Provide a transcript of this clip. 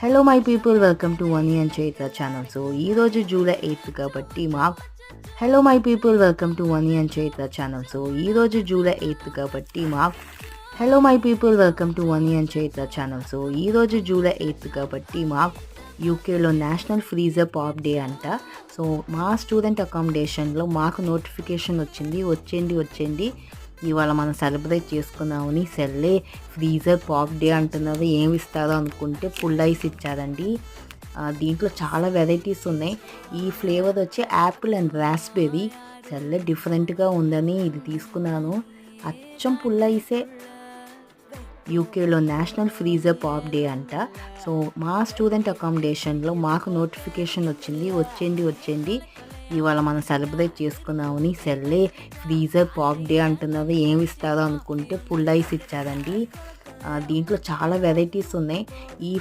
Hello my people, welcome to Vani and Chaitra channel. So ఈరోజు July 8 కాబట్టి మాకు hello my people, welcome to Vani and Chaitra channel. So ఈరోజు July 8 కాబట్టి మాకు hello my people, welcome to Vani and Chaitra channel. So ఈరోజు July 8 కాబట్టి మాకు యూకేలో నేషనల్ ఫ్రీజర్ పాప్ డే అంట. సో మా స్టూడెంట్ అకామిడేషన్లో మాకు నోటిఫికేషన్ వచ్చింది, వచ్చేయండి ఇవాళ మనం సెలబ్రేట్ చేసుకున్నామని. సెల్లే ఫ్రీజర్ పాప్ డే అంటున్నారు, ఏమి ఇస్తారో అనుకుంటే ఫుల్ ఐస్ ఇచ్చారండి. దీంట్లో చాలా వెరైటీస్ ఉన్నాయి. ఈ ఫ్లేవర్ వచ్చి యాపిల్ అండ్ రాస్బెర్రీ. సెల్లే డిఫరెంట్గా ఉందని ఇది తీసుకున్నాను. అచ్చం ఫుల్ ఐసే. యూకేలో నేషనల్ ఫ్రీజర్ పాప్ డే అంట. సో మా స్టూడెంట్ అకామిడేషన్లో మాకు నోటిఫికేషన్ వచ్చింది, వచ్చేయండి ఇవాళ మనం సెలబ్రేట్ చేసుకున్నామని. సెల్లే ఫ్రీజర్ పాప్ డే అంటున్నారు, ఏమి ఇస్తారో అనుకుంటే ఫుల్ ఐస్ ఇచ్చారండి. దీంట్లో చాలా వెరైటీస్ ఉన్నాయి. ఈ